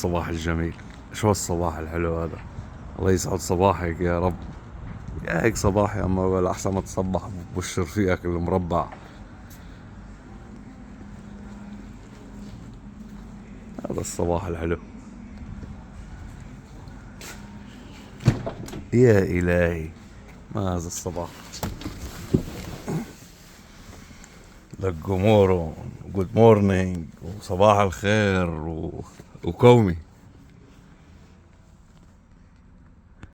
الصباح الجميل. شو الصباح الحلو هذا؟ الله يسعد صباحك يا رب. يا هيك صباح يا اما ولا احسن ما تصبح ببشر فيك المربع. هذا الصباح الحلو. يا الهي، ما هذا الصباح. لك جمورو، جود مورنينج، وصباح الخير وكومي.